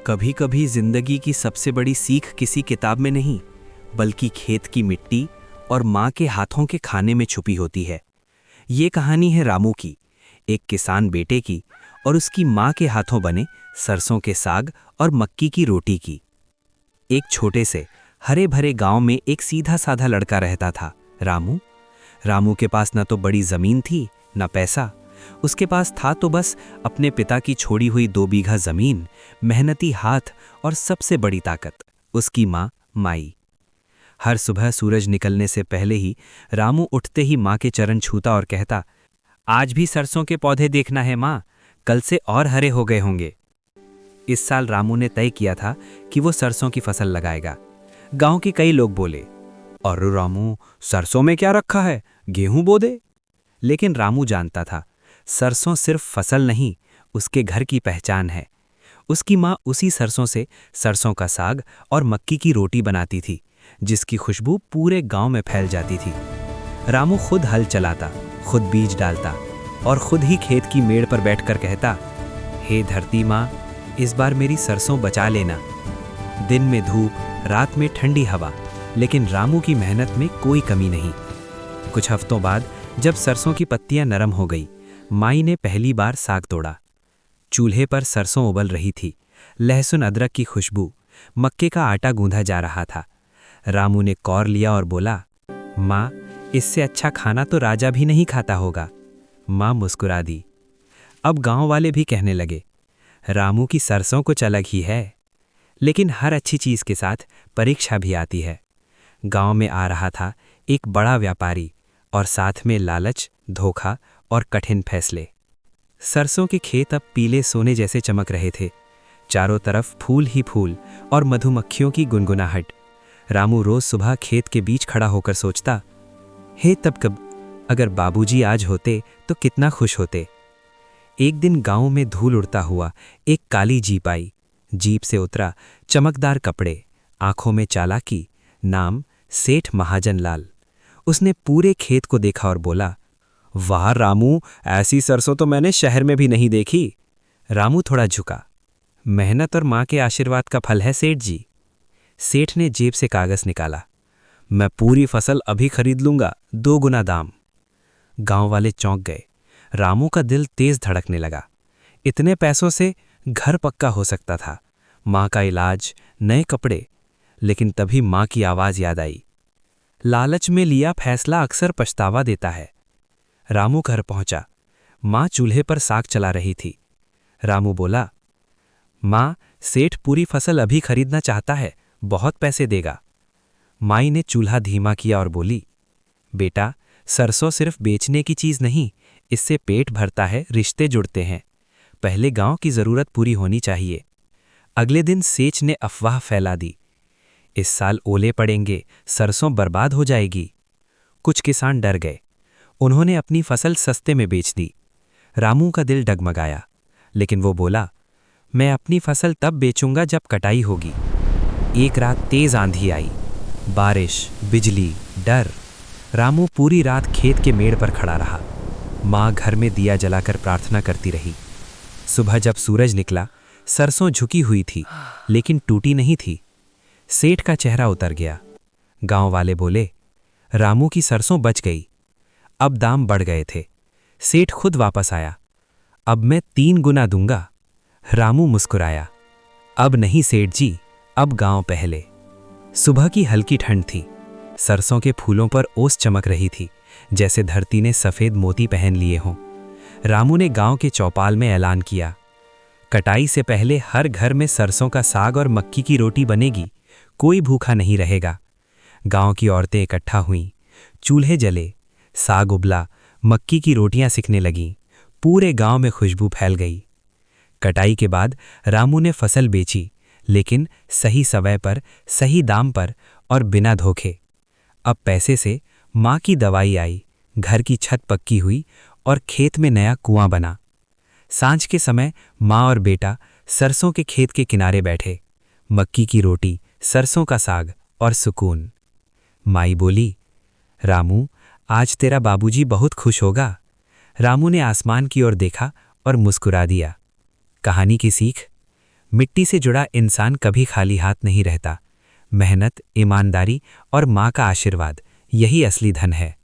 कभी कभी जिंदगी की सबसे बड़ी सीख किसी किताब में नहीं, बल्कि खेत की मिट्टी और माँ के हाथों के खाने में छुपी होती है। ये कहानी है रामू की, एक किसान बेटे की और उसकी माँ के हाथों बने सरसों के साग और मक्की की रोटी की। एक छोटे से हरे भरे गांव में एक सीधा साधा लड़का रहता था, रामू। रामू के पास न तो बड़ी जमीन थी, न पैसा। उसके पास था तो बस अपने पिता की छोड़ी हुई 2 बीघा जमीन, मेहनती हाथ और सबसे बड़ी ताकत, उसकी माँ माई। हर सुबह सूरज निकलने से पहले ही रामू उठते ही माँ के चरण छूता और कहता, आज भी सरसों के पौधे देखना है माँ, कल से और हरे हो गए होंगे। इस साल रामू ने तय किया था कि वो सरसों की फसल लगाएगा। गांव के कई लोग बोले, और रामू, सरसों में क्या रखा है, गेहूं बो दे। लेकिन रामू जानता था, सरसों सिर्फ फसल नहीं, उसके घर की पहचान है। उसकी माँ उसी सरसों से सरसों का साग और मक्की की रोटी बनाती थी, जिसकी खुशबू पूरे गांव में फैल जाती थी। रामू खुद हल चलाता, खुद बीज डालता और खुद ही खेत की मेड़ पर बैठकर कहता, हे धरती माँ, इस बार मेरी सरसों बचा लेना। दिन में धूप, रात में ठंडी हवा, लेकिन रामू की मेहनत में कोई कमी नहीं। कुछ हफ्तों बाद जब सरसों की पत्तियां नरम हो गई, माई ने पहली बार साग तोड़ा। चूल्हे पर सरसों उबल रही थी, लहसुन अदरक की खुशबू, मक्के का आटा गूंधा जा रहा था। रामू ने कौर लिया और बोला, माँ, इससे अच्छा खाना तो राजा भी नहीं खाता होगा। माँ मुस्कुरा दी। अब गांव वाले भी कहने लगे, रामू की सरसों कुछ अलग ही है। लेकिन हर अच्छी चीज के साथ परीक्षा भी आती है। गांव में आ रहा था एक बड़ा व्यापारी और साथ में लालच, धोखा और कठिन फैसले। सरसों के खेत अब पीले सोने जैसे चमक रहे थे, चारों तरफ फूल ही फूल और मधुमक्खियों की गुनगुनाहट। रामू रोज सुबह खेत के बीच खड़ा होकर सोचता, हे तब कब अगर बाबूजी आज होते तो कितना खुश होते। एक दिन गांव में धूल उड़ता हुआ एक काली जीप आई। जीप से उतरा चमकदार कपड़े, आंखों में चालाकी, नाम सेठ महाजन लाल। उसने पूरे खेत को देखा और बोला, वाह रामू, ऐसी सरसों तो मैंने शहर में भी नहीं देखी। रामू थोड़ा झुका। मेहनत और माँ के आशीर्वाद का फल है सेठ जी। सेठ ने जेब से कागज निकाला, मैं पूरी फसल अभी खरीद लूंगा, 2 गुना दाम। गांव वाले चौंक गए। रामू का दिल तेज धड़कने लगा। इतने पैसों से घर पक्का हो सकता था, माँ का इलाज, नए कपड़े। लेकिन तभी माँ की आवाज याद आई, लालच में लिया फैसला अक्सर पछतावा देता है। रामू घर पहुंचा। माँ चूल्हे पर साग चला रही थी। रामू बोला, माँ, सेठ पूरी फसल अभी खरीदना चाहता है, बहुत पैसे देगा। माई ने चूल्हा धीमा किया और बोली, बेटा, सरसों सिर्फ बेचने की चीज नहीं, इससे पेट भरता है, रिश्ते जुड़ते हैं। पहले गांव की जरूरत पूरी होनी चाहिए। अगले दिन सेठ ने अफवाह फैला दी, इस साल ओले पड़ेंगे, सरसों बर्बाद हो जाएगी। कुछ किसान डर गए। उन्होंने अपनी फसल सस्ते में बेच दी। रामू का दिल डगमगाया, लेकिन वो बोला, मैं अपनी फसल तब बेचूंगा जब कटाई होगी। एक रात तेज आंधी आई, बारिश, बिजली, डर। रामू पूरी रात खेत के मेड़ पर खड़ा रहा। माँ घर में दिया जलाकर प्रार्थना करती रही। सुबह जब सूरज निकला, सरसों झुकी हुई थी, लेकिन टूटी नहीं थी। सेठ का चेहरा उतर गया। गांव वाले बोले, रामू की सरसों बच गई। अब दाम बढ़ गए थे। सेठ खुद वापस आया, अब मैं 3 गुना दूंगा। रामू मुस्कुराया, अब नहीं सेठ जी, अब गांव पहले। सुबह की हल्की ठंड थी। सरसों के फूलों पर ओस चमक रही थी, जैसे धरती ने सफेद मोती पहन लिए हों। रामू ने गांव के चौपाल में ऐलान किया, कटाई से पहले हर घर में सरसों का साग और मक्की की रोटी बनेगी, कोई भूखा नहीं रहेगा। गांव की औरतें इकट्ठा हुईं, चूल्हे जले, साग उबला, मक्की की रोटियां सिकने लगीं। पूरे गांव में खुशबू फैल गई। कटाई के बाद रामू ने फसल बेची, लेकिन सही समय पर, सही दाम पर और बिना धोखे। अब पैसे से माँ की दवाई आई, घर की छत पक्की हुई और खेत में नया कुआं बना। सांझ के समय माँ और बेटा सरसों के खेत के किनारे बैठे, मक्की की रोटी, सरसों का साग और सुकून। माई बोली, रामू, आज तेरा बाबूजी बहुत खुश होगा। रामू ने आसमान की ओर देखा और मुस्कुरा दिया। कहानी की सीख, मिट्टी से जुड़ा इंसान कभी खाली हाथ नहीं रहता। मेहनत, ईमानदारी और माँ का आशीर्वाद, यही असली धन है।